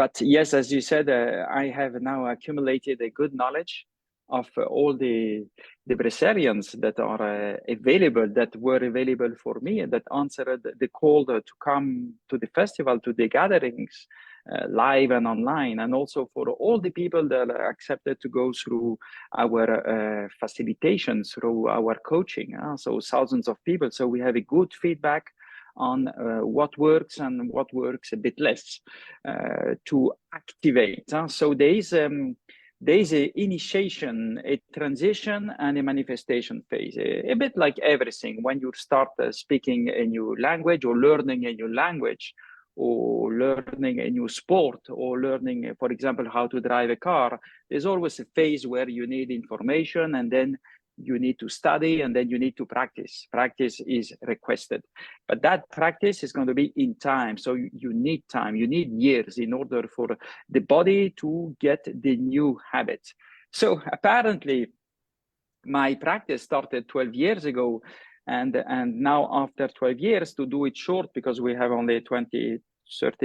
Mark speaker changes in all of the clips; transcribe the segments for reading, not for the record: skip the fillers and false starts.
Speaker 1: But yes, as you said, I have now accumulated a good knowledge of all the Breatharians that are available, that were available for me, that answered the call to come to the festival, to the gatherings, live and online, and also for all the people that are accepted to go through our facilitation, through our coaching. So thousands of people. So we have a good feedback on what works and what works a bit less to activate. So there is an initiation, a transition, and a manifestation phase, a bit like everything. When you start speaking a new language or learning a new language, or learning a new sport, or learning, for example, how to drive a car, there's always a phase where you need information, and then you need to study, and then you need to practice. Practice is requested, but that practice is going to be in time. So you need time, you need years in order for the body to get the new habit. So apparently my practice started 12 years ago, and now after 12 years, to do it short, because we have only 20-30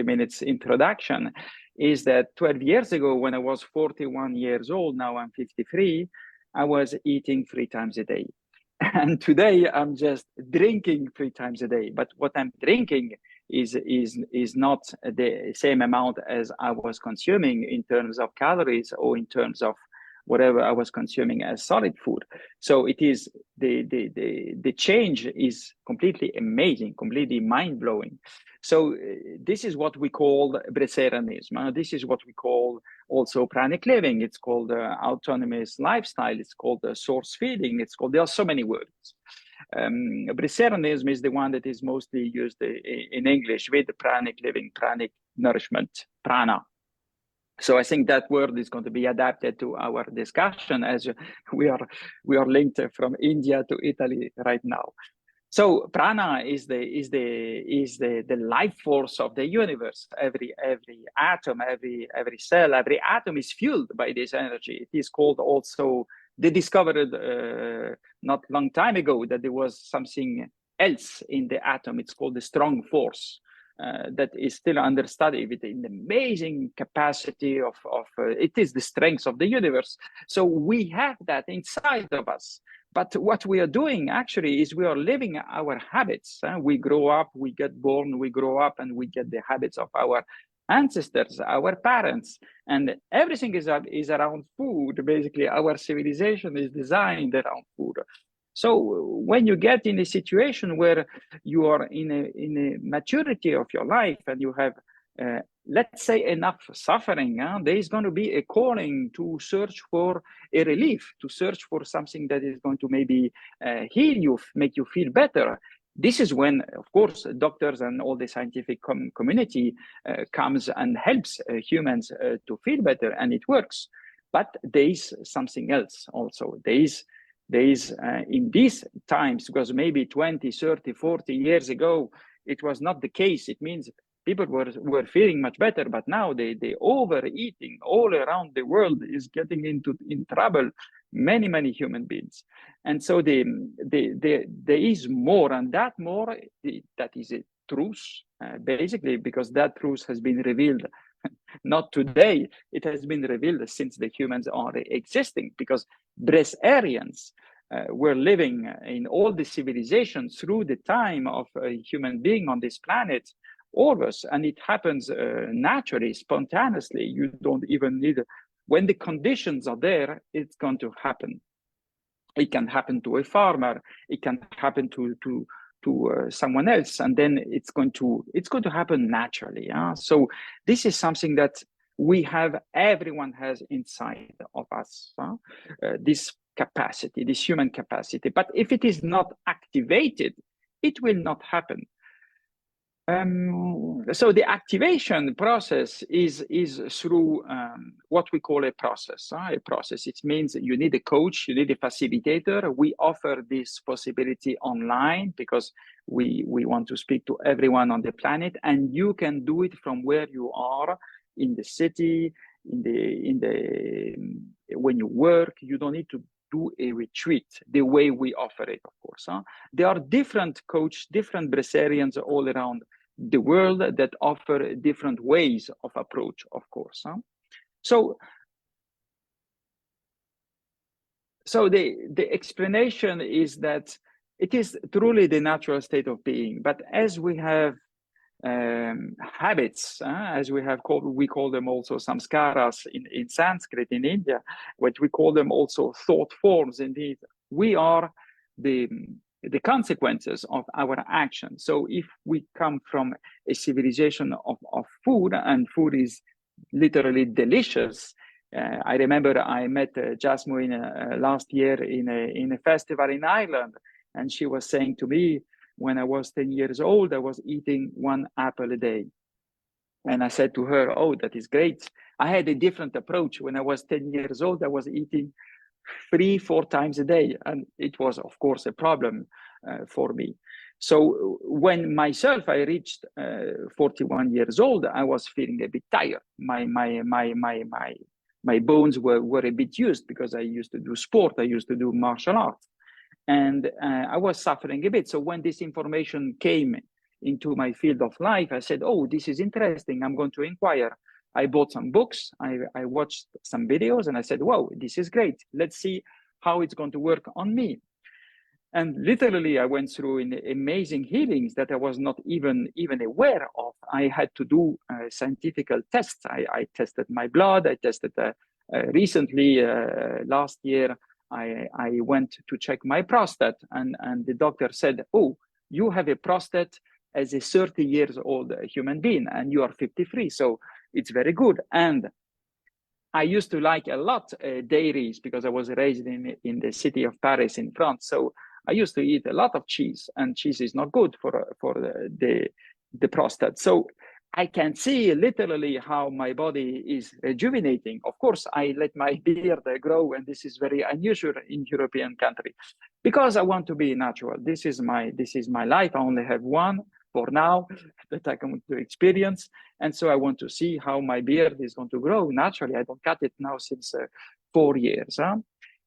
Speaker 1: minutes introduction, is that 12 years ago, when I was 41 years old, now I'm 53, I was eating 3 times a day. And today I'm just drinking 3 times a day. But what I'm drinking is not the same amount as I was consuming in terms of calories or in terms of whatever I was consuming as solid food. So it is the change is completely amazing, completely mind-blowing. So this is what we call Breatharianism. This is what we call also pranic living. It's called autonomous lifestyle. It's called source feeding. It's called, there are so many words. Breatharianism is the one that is mostly used in English, with pranic living, pranic nourishment, prana. So I think that word is going to be adapted to our discussion, as we are linked from India to Italy right now. So prana is the life force of the universe. Every atom, every cell, every atom is fueled by this energy. It is called also, they discovered not long time ago that there was something else in the atom. It's called the strong force. That is still under study, with an amazing capacity of it is the strength of the universe. So we have that inside of us. But what we are doing actually is we are living our habits. We grow up, we get born, we grow up, and we get the habits of our ancestors, our parents, and everything is around food. Basically, our civilization is designed around food. So when you get in a situation where you are in a maturity of your life, and you have, let's say, enough suffering, there is going to be a calling to search for a relief, to search for something that is going to maybe heal you, make you feel better. This is when, of course, doctors and all the scientific community comes and helps humans to feel better, and it works. But there is something else also. There is in these times, because maybe 20, 30, 40 years ago, it was not the case. It means people were feeling much better, but now the overeating all around the world is getting in trouble, many human beings. And so there is more, and that more, that is a truth, basically, because that truth has been revealed not today. It has been revealed since the humans are existing, because Breatharians were living in all the civilizations through the time of a human being on this planet, always, and it happens naturally, spontaneously. You don't even need it. When the conditions are there, it's going to happen. It can happen to a farmer. It can happen to someone else, and then it's going to happen naturally. So this is something that everyone has inside of us, this capacity, this human capacity. But if it is not activated, it will not happen. So the activation process is through what we call a process. It means you need a coach, you need a facilitator. We offer this possibility online because we want to speak to everyone on the planet, and you can do it from where you are in the city, when you work. You don't need to do a retreat the way we offer it, of course. There are different coaches, different Breatharians all around the world that offer different ways of approach, of course. So the explanation is that it is truly the natural state of being, but as we have habits, as we call them also samskaras in Sanskrit in India, what we call them also thought forms. Indeed, we are the consequences of our actions. So if we come from a civilization of food, and food is literally delicious. I remember I met Jasmuheen last year in a festival in Ireland, and she was saying to me, when I was 10 years old, I was eating 1 apple a day. And I said to her, oh, that is great. I had a different approach. When I was 10 years old, I was eating 3-4 times a day. And it was, of course, a problem for me. So when myself, I reached 41 years old, I was feeling a bit tired. My bones were a bit used because I used to do sport. I used to do martial arts. And I was suffering a bit. So when this information came into my field of life, I said, oh, this is interesting. I'm going to inquire. I bought some books. I watched some videos, and I said, wow, this is great. Let's see how it's going to work on me. And literally, I went through amazing healings that I was not even aware of. I had to do scientific tests. I tested my blood. I tested recently, last year, I went to check my prostate, and the doctor said, oh, you have a prostate as a 30 years old human being, and you are 53, so it's very good. And I used to like a lot dairies because I was raised in the city of Paris in France, so I used to eat a lot of cheese, and cheese is not good for the prostate. So I can see literally how my body is rejuvenating. Of course, I let my beard grow, and this is very unusual in European country, because I want to be natural. This is my life. I only have one for now that I can to experience, and so I want to see how my beard is going to grow naturally. I don't cut it now since 4 years.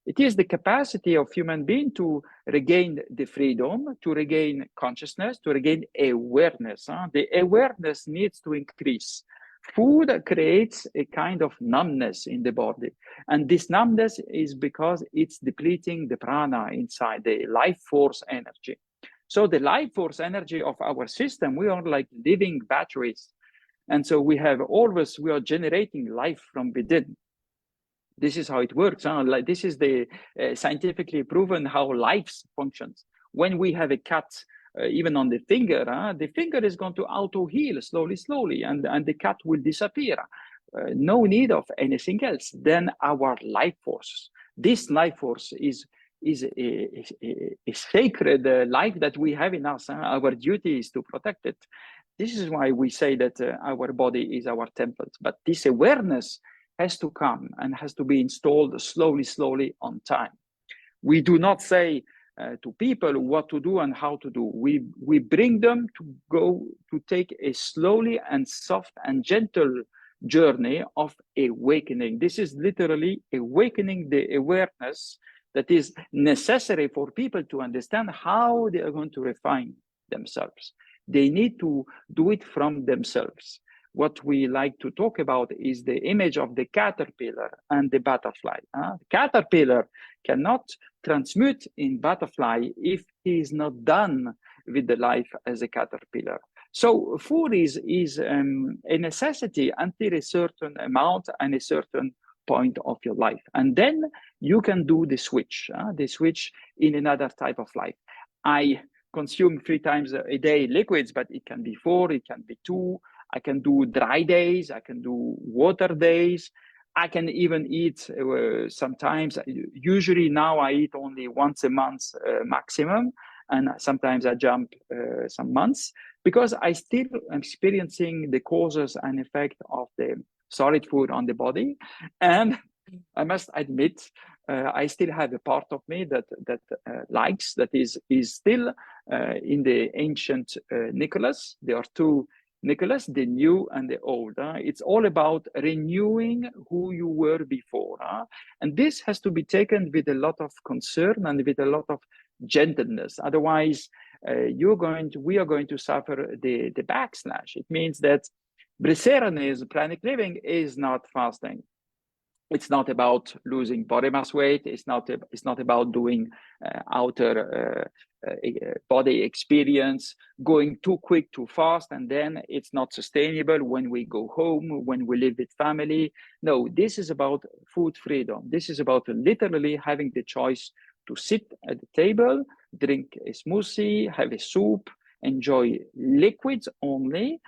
Speaker 1: It is the capacity of human being to regain the freedom, to regain consciousness, to regain awareness. The awareness needs to increase. Food creates a kind of numbness in the body. And this numbness is because it's depleting the prana inside, the life force energy. So the life force energy of our system, we are like living batteries. And so we are generating life from within. This is how it works. Like this is the scientifically proven how life functions. When we have a cut, even on the finger is going to auto-heal slowly, and the cut will disappear. No need of anything else. Then our life force. This life force is a sacred life that we have in us. Our duty is to protect it. This is why we say that our body is our temple. But this awareness has to come and has to be installed slowly on time. We do not say to people what to do and how to do. We bring them to take a slowly and soft and gentle journey of awakening. This is literally awakening the awareness that is necessary for people to understand how they are going to refine themselves. They need to do it from themselves. What we like to talk about is the image of the caterpillar and the butterfly. The caterpillar cannot transmute in butterfly if he is not done with the life as a caterpillar. So food is a necessity until a certain amount and a certain point of your life. And then you can do the switch in another type of life. I consume 3 times a day liquids, but it can be 4, it can be 2. I can do dry days, I can do water days. I can even eat sometimes. Usually now I eat only once a month maximum, and sometimes I jump some months because I still am experiencing the causes and effect of the solid food on the body. And I must admit, I still have a part of me that likes, that is still in the ancient Nicolas. There are 2 Nicolas, the new and the old. It's all about renewing who you were before. And this has to be taken with a lot of concern and with a lot of gentleness. Otherwise, we are going to suffer the backslash. It means that Breatharianism, pranic living, is not fasting. It's not about losing body mass weight. It's not about doing outer body experience, going too quick, too fast, and then it's not sustainable when we go home, when we live with family. No, this is about food freedom. This is about literally having the choice to sit at the table, drink a smoothie, have a soup, enjoy liquids only,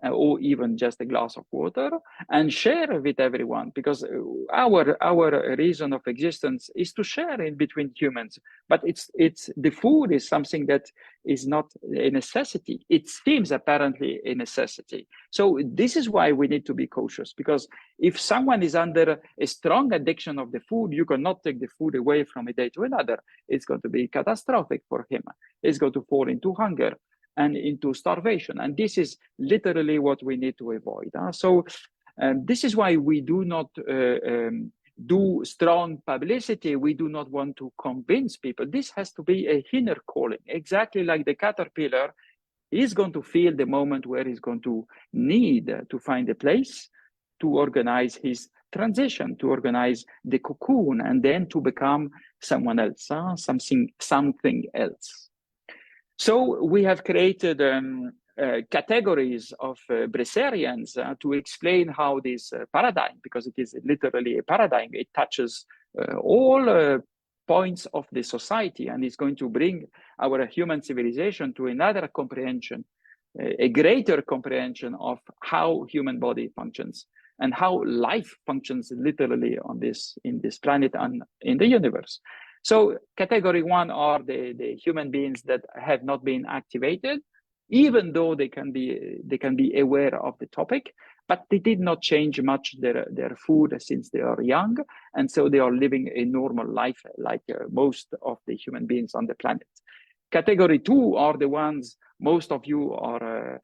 Speaker 1: or even just a glass of water, and share with everyone, because our reason of existence is to share in between humans. But it's the food is something that is not a necessity. It seems apparently a necessity. So this is why we need to be cautious, because if someone is under a strong addiction of the food, you cannot take the food away from a day to another. It's going to be catastrophic for him. It's going to fall into hunger and into starvation. And this is literally what we need to avoid. So this is why we do not do strong publicity. We do not want to convince people. This has to be a inner calling, exactly like the caterpillar. He's going to feel the moment where he's going to need to find a place to organize his transition, to organize the cocoon, and then to become someone else, something else. So we have created categories of Breatharians to explain how this paradigm, because it is literally a paradigm, it touches all points of the society, and is going to bring our human civilization to another comprehension, a greater comprehension of how human body functions and how life functions literally in this planet and in the universe. So category one are the human beings that have not been activated, even though they can be aware of the topic, but they did not change much their food since they are young, and so they are living a normal life like most of the human beings on the planet. Category two are the ones most of you are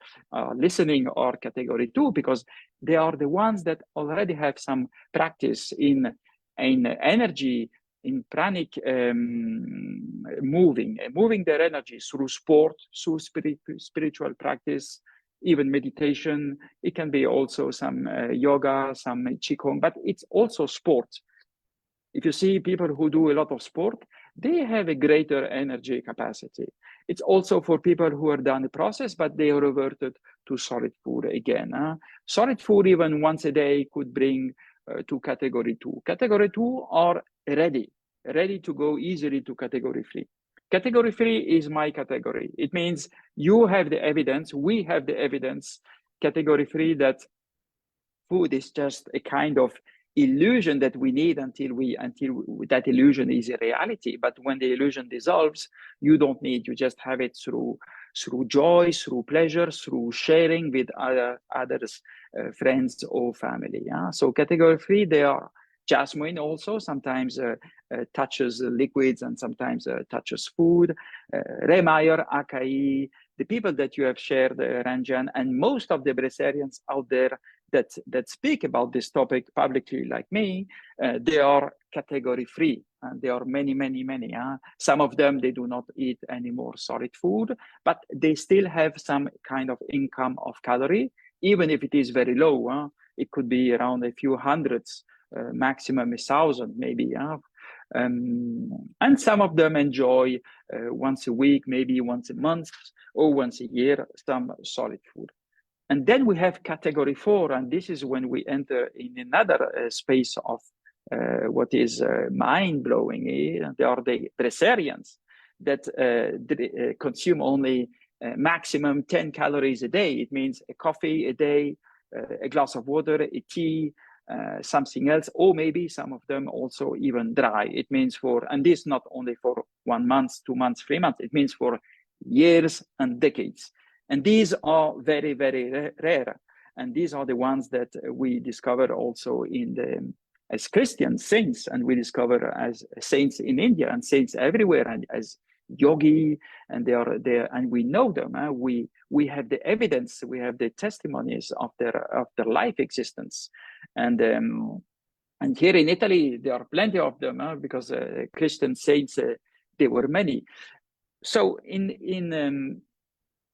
Speaker 1: listening are category two, because they are the ones that already have some practice in energy, in pranic moving their energy through sport, through spiritual practice, even meditation. It can be also some yoga, some qigong, but it's also sport. If you see people who do a lot of sport, they have a greater energy capacity. It's also for people who are done the process, but they reverted to solid food again. Solid food, even once a day, could bring to category two. Category two are ready to go easily to category three. Category three is my category. It means you have the evidence, we have the evidence, category three, that food is just a kind of illusion that we need until that illusion is a reality. But when the illusion dissolves, you don't need, you just have it through joy, through pleasure, through sharing with others, friends or family. So category three, they are Jasmuheen also sometimes touches liquids and sometimes touches food. Maor, Akahi, the people that you have shared, Ranjan, and most of the Breatharians out there that speak about this topic publicly, like me, they are category three, and there are many. Some of them, they do not eat any more solid food, but they still have some kind of income of calorie, even if it is very low. It could be around a few hundreds, maximum 1,000 maybe. And some of them enjoy once a week, maybe once a month, or once a year, some solid food. And then we have category four, and this is when we enter in another space of what is mind-blowing. They are the Breatharians that consume only maximum 10 calories a day. It means a coffee a day, a glass of water, a tea, something else, or maybe some of them also even dry. It means and this not only for 1 month, 2 months, 3 months, it means for years and decades. And these are very, very rare. And these are the ones that we discover also as Christian saints, and we discover as saints in India and saints everywhere, and as yogi, and they are there, and we know them. We have the evidence, we have the testimonies of their life existence, and here in Italy there are plenty of them, because Christian saints there were many. So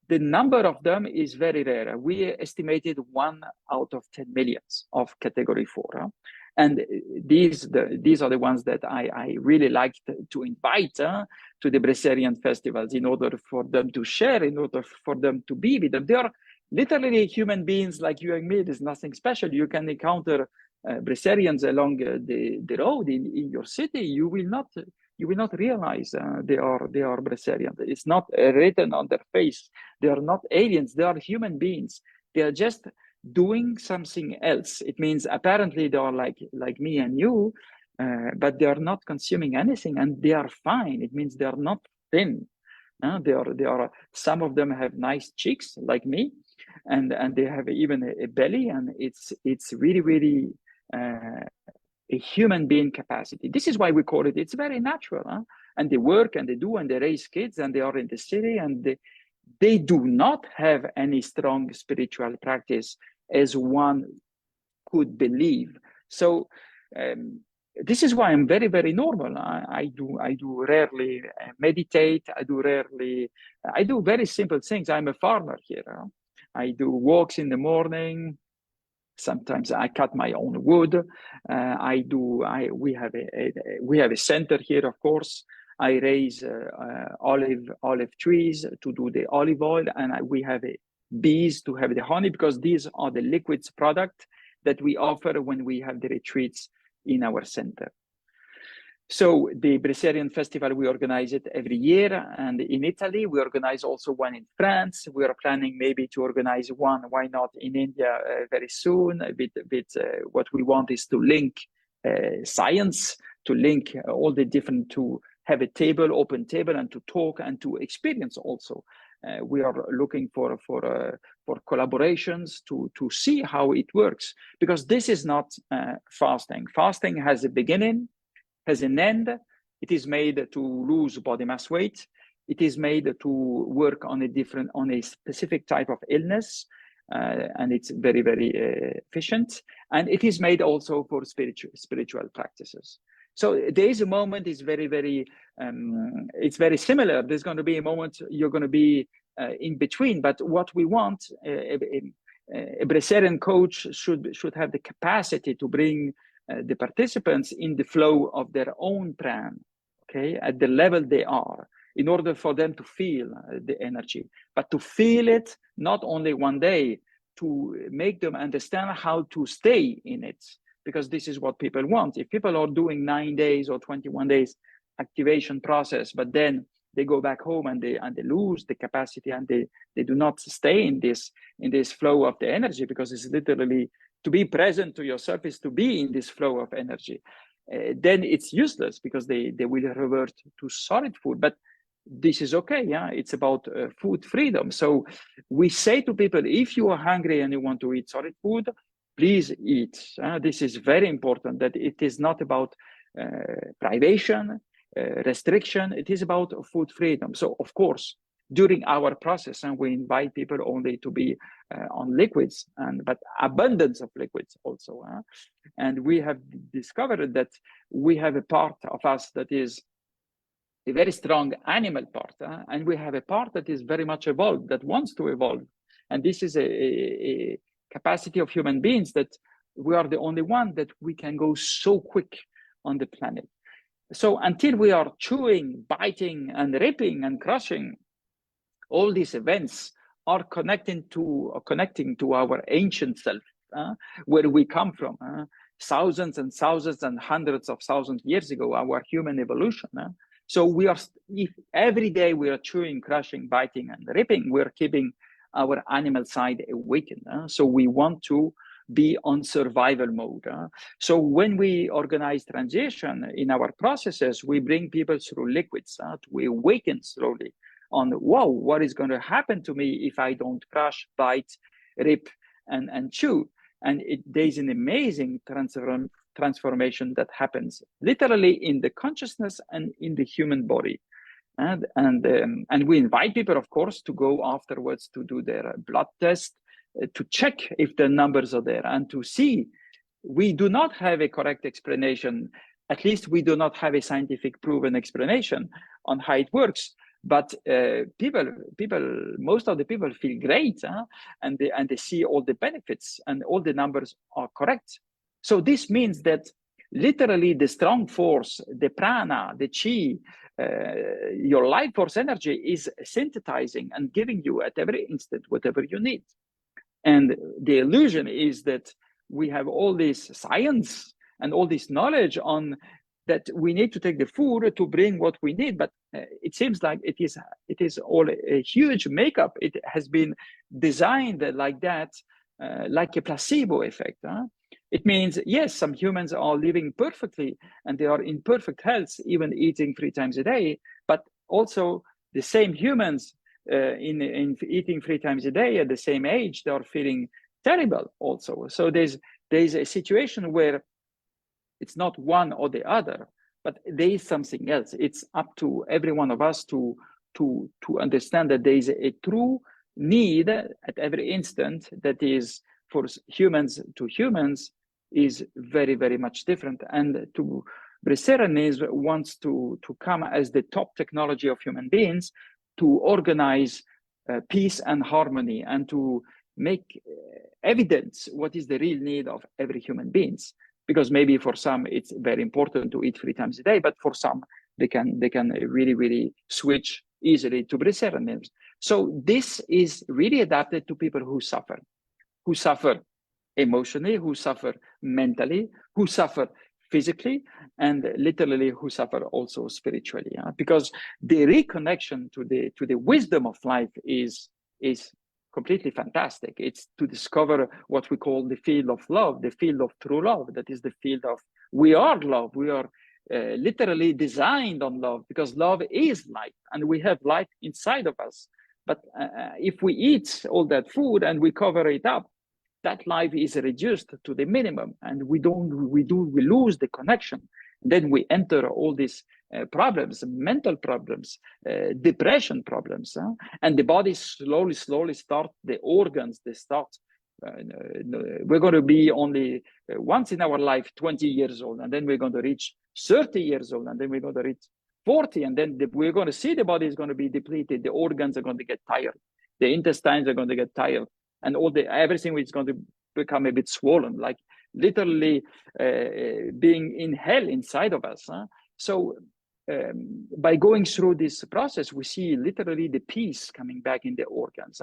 Speaker 1: the number of them is very rare. We estimated 1 out of 10 millions of category 4. And these are the ones that I really like to invite to the Breatharian festivals in order for them to share, in order for them to be with them. They are literally human beings like you and me. There's nothing special. You can encounter Breatharians along the road in your city. You will not realize they are Breatharians. It's not written on their face. They are not aliens. They are human beings. They are just doing something else. It means apparently they are like me and you, but they are not consuming anything, and they are fine. It means they are not thin. They are. Some of them have nice cheeks like me, and they have even a belly, and it's really a human being capacity. This is why we call it. It's very natural, and they work and they do and they raise kids and they are in the city and they do not have any strong spiritual practice as one could believe. So this is why I'm very, very normal. I do rarely meditate. I do very simple things. I'm a farmer here. I do walks in the morning. Sometimes I cut my own wood. We have a center here, of course. I raise olive trees to do the olive oil, and we have bees to have the honey, because these are the liquids product that we offer when we have the retreats in our center. So the Breatharian Festival, we organize it every year, and in Italy we organize also one in France. We are planning maybe to organize one, why not, in India very soon. What we want is to link science, to link all the different, to have a open table, and to talk and to experience also. We are looking for collaborations to see how it works, because this is not fasting. Fasting has a beginning, has an end. It is made to lose body mass weight. It is made to work on a specific type of illness, and it's very, very efficient. And it is made also for spiritual practices. So there is a moment, it's very similar. There's going to be a moment you're going to be in between. But what we want, a Breatharian coach should have the capacity to bring the participants in the flow of their own pran, okay, at the level they are, in order for them to feel the energy, but to feel it not only one day, to make them understand how to stay in it, because this is what people want. If people are doing 9 days or 21 days activation process, but then they go back home and they lose the capacity, and they do not stay in this flow of the energy, because it's literally, to be present to yourself is to be in this flow of energy. Then it's useless, because they will revert to solid food. But this is okay, yeah. It's about food freedom. So we say to people, if you are hungry and you want to eat solid food, please eat. This is very important, that it is not about privation, restriction. It is about food freedom. So of course, during our process, and we invite people only to be on liquids, but abundance of liquids also. And we have discovered that we have a part of us that is a very strong animal part, and we have a part that is very much evolved, that wants to evolve. And this is a capacity of human beings, that we are the only one that we can go so quick on the planet. So until we are chewing, biting, and ripping and crushing, all these events are connecting to our ancient self, where we come from, thousands and thousands and hundreds of thousands of years ago, our human evolution. So if every day we are chewing, crushing, biting, and ripping, we're keeping our animal side awakened. So we want to be on survival mode. So when we organize transition in our processes, we bring people through liquids to awaken slowly on, whoa, what is going to happen to me if I don't crush, bite, rip, and chew? And there's an amazing transformation that happens literally in the consciousness and in the human body. And we invite people, of course, to go afterwards to do their blood test, to check if the numbers are there, and to see. We do not have a correct explanation At least we do not have a scientific proven explanation on how it works. But most of the people feel great, and they see all the benefits, and all the numbers are correct. So this means that literally the strong force, the prana, the chi, your life force energy is synthesizing and giving you at every instant whatever you need. And the illusion is that we have all this science and all this knowledge on that we need to take the food to bring what we need, but it seems like it is all a huge makeup. It has been designed like that, like a placebo effect. It means, yes, some humans are living perfectly and they are in perfect health, even eating 3 times a day, but also the same humans in eating 3 times a day at the same age, they are feeling terrible also. So there's a situation where it's not one or the other, but there is something else. It's up to every one of us to understand that there is a true need at every instant that is, for humans to humans, is very, very much different. And to Breatharianism wants to come as the top technology of human beings to organize peace and harmony, and to make evidence what is the real need of every human beings. Because maybe for some it's very important to eat 3 times a day, but for some they can really, really switch easily to Breatharianism. So this is really adapted to people who suffer emotionally, who suffer mentally, who suffer physically, and literally who suffer also spiritually. Because the reconnection to the wisdom of life is completely fantastic. It's to discover what we call the field of love, the field of true love. That is the field of, we are love. We are literally designed on love, because love is life and we have life inside of us. But if we eat all that food and we cover it up, that life is reduced to the minimum, and we lose the connection. Then we enter all these problems, mental problems, depression problems, and the body slowly start, the organs, they start. We're going to be only once in our life 20 years old, and then we're going to reach 30 years old, and then we're going to reach 40, and then we're going to see the body is going to be depleted, the organs are going to get tired, the intestines are going to get tired, and everything is going to become a bit swollen, like literally being in hell inside of us. So by going through this process, we see literally the peace coming back in the organs,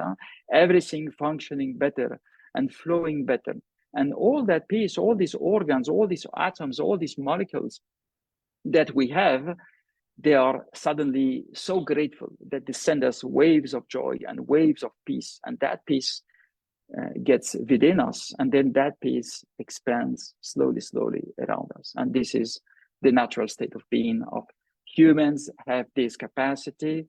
Speaker 1: everything functioning better and flowing better. And all that peace, all these organs, all these atoms, all these molecules that we have, they are suddenly so grateful that they send us waves of joy and waves of peace. And that peace gets within us, and then that peace expands slowly around us. And this is the natural state of being of humans. Have this capacity